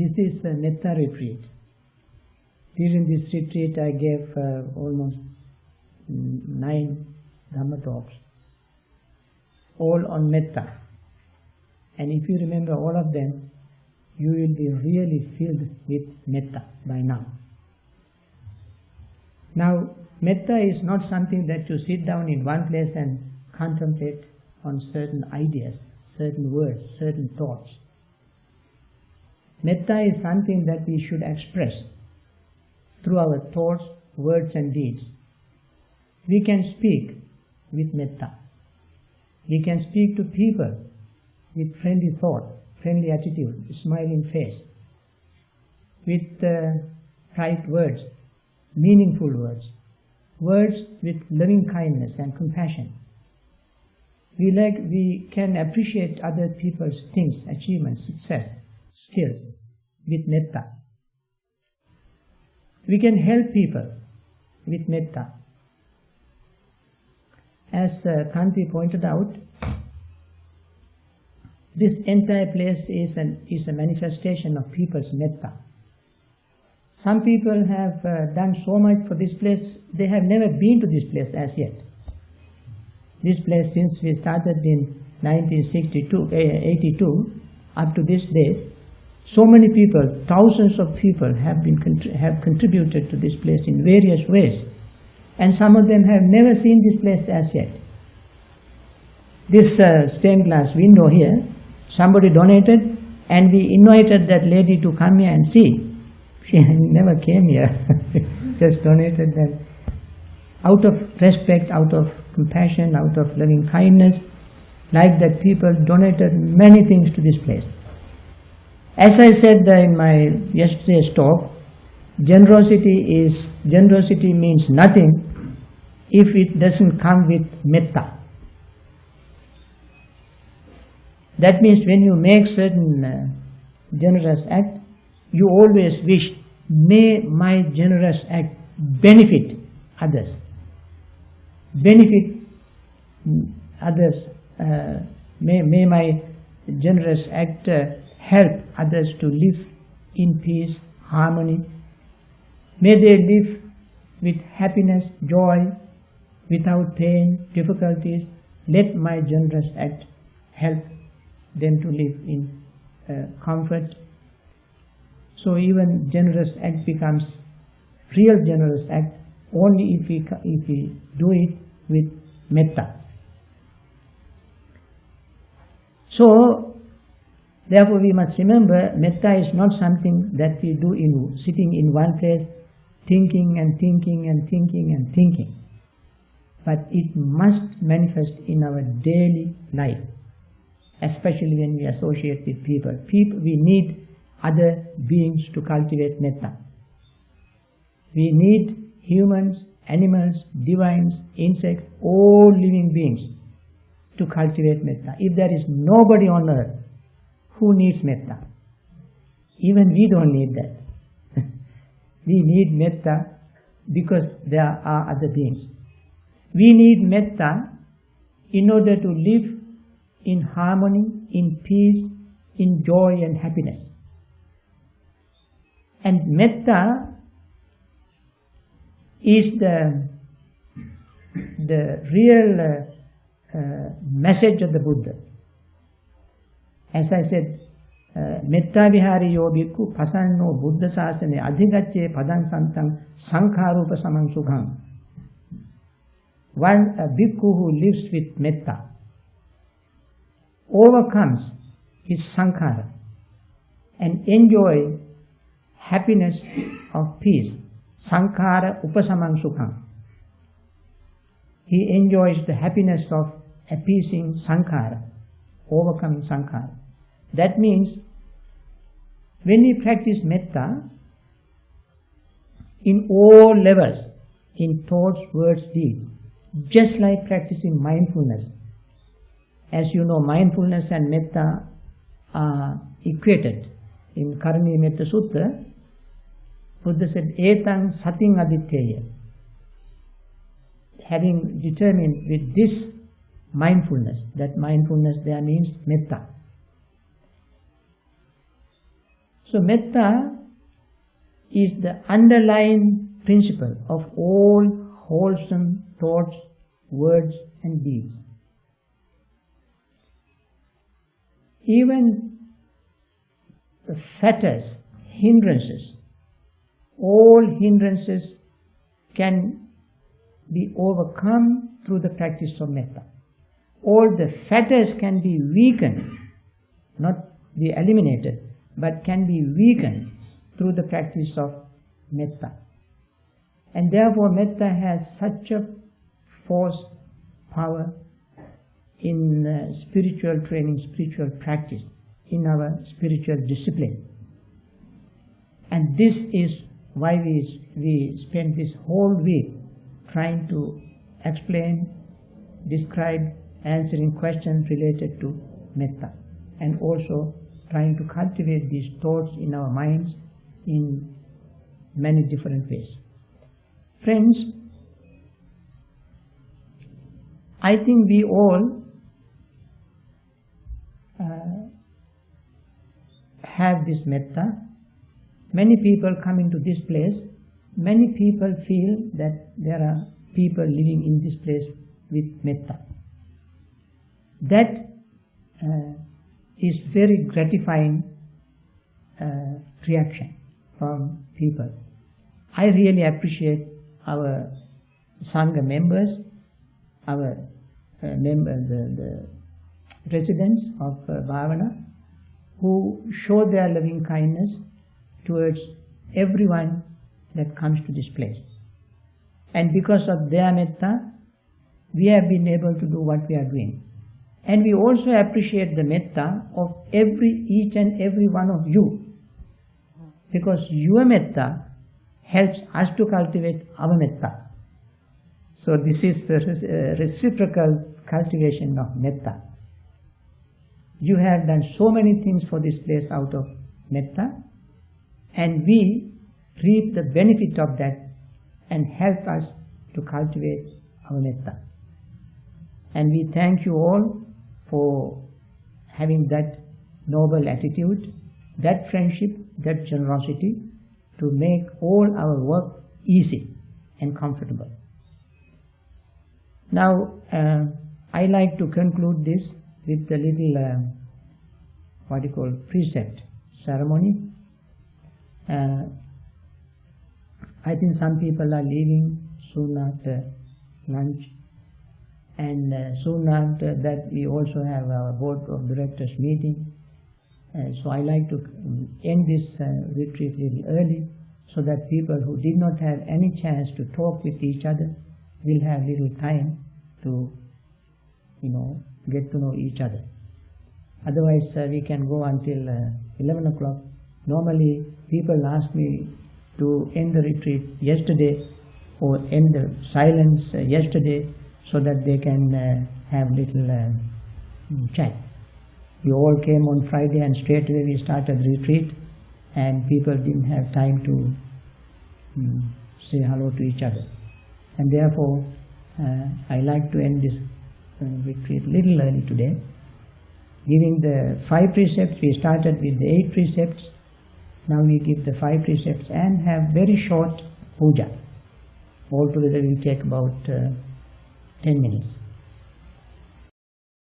This is a Metta retreat. During this retreat I gave almost 9 Dhamma talks, all on Metta. And if you remember all of them, you will be really filled with Metta by now. Now, Metta is not something that you sit down in one place and contemplate on certain ideas, certain words, certain thoughts. Metta is something that we should express through our thoughts, words and deeds. We can speak with Metta. We can speak to people with friendly thought, friendly attitude, smiling face, with right words, meaningful words, words with loving kindness and compassion. We can appreciate other people's things, achievements, success, skills with Metta. We can help people with Metta. As Bhante pointed out, this entire place is a manifestation of people's Metta. Some people have done so much for this place, they have never been to this place as yet. This place, since we started in 1982, up to this day, so many people, thousands of people have contributed to this place in various ways. And some of them have never seen this place as yet. This stained glass window here, somebody donated, and we invited that lady to come here and see. She never came here, just donated that. Out of respect, out of compassion, out of loving kindness, like that, people donated many things to this place. As I said in my yesterday's talk, generosity means nothing if it doesn't come with Metta. That means when you make certain generous act, you always wish, may my generous act benefit others. Benefit others, may my generous act help others to live in peace, harmony. May they live with happiness, joy, without pain, difficulties. Let my generous act help them to live in comfort. So even generous act becomes real generous act only if we do it with Metta. So therefore we must remember, Metta is not something that we do sitting in one place, thinking and thinking and thinking and thinking. But it must manifest in our daily life, especially when we associate with people. We need other beings to cultivate Metta. We need humans, animals, divines, insects, all living beings to cultivate Metta. If there is nobody on earth who needs Metta, even we don't need that. We need Metta because there are other beings. We need Metta in order to live in harmony, in peace, in joy and happiness. And Metta is the real message of the Buddha. As I said, Metta vihari yo bhikkhu pasanno buddha sasane adhigacche padang santang sankharupa samang sukham. One bhikkhu who lives with Metta overcomes his sankhara and enjoy happiness of peace. Sankhara upasamang sukham. He enjoys the happiness of appeasing sankhara, overcoming sankhara. That means when we practice Metta in all levels, in thoughts, words, deeds, just like practicing mindfulness. As you know, mindfulness and Metta are equated. In Karani Metta Sutta, Buddha said, Etang sating aditteya. Having determined with this mindfulness, that mindfulness there means Metta. So metta is the underlying principle of all wholesome thoughts, words and deeds. Even the fetters, hindrances, all hindrances can be overcome through the practice of metta. All the fetters can be weakened, not be eliminated, but can be weakened through the practice of metta. And therefore metta has such a force, power in spiritual training, spiritual practice, in our spiritual discipline. And this is why we spent this whole week trying to explain, describe, answering questions related to metta, and also trying to cultivate these thoughts in our minds in many different ways. Friends, I think we all have this metta. Many people come into this place. Many people feel that there are people living in this place with metta. That is very gratifying reaction from people. I really appreciate our Sangha members, our the residents of Bhavana, who show their loving kindness towards everyone that comes to this place. And because of their metta, we have been able to do what we are doing. And we also appreciate the metta of each and every one of you, because your metta helps us to cultivate our metta. So this is a reciprocal cultivation of metta. You have done so many things for this place out of metta, and we reap the benefit of that and help us to cultivate our metta. And we thank you all for having that noble attitude, that friendship, that generosity to make all our work easy and comfortable. Now, I like to conclude this with a little, precept ceremony. I think some people are leaving soon after lunch, and soon after that we also have our board of directors meeting. So I like to end this retreat a little early, so that people who did not have any chance to talk with each other will have little time to, get to know each other. Otherwise, we can go until 11 o'clock. Normally, people ask me to end the retreat yesterday or end the silence yesterday, so that they can have little chat. We all came on Friday and straight away we started the retreat, and people didn't have time to say hello to each other. And therefore, I like to end this retreat a little early today, giving the 5 precepts. We started with the 8 precepts. Now we give the 5 precepts and have very short puja. Altogether will take about 10 minutes.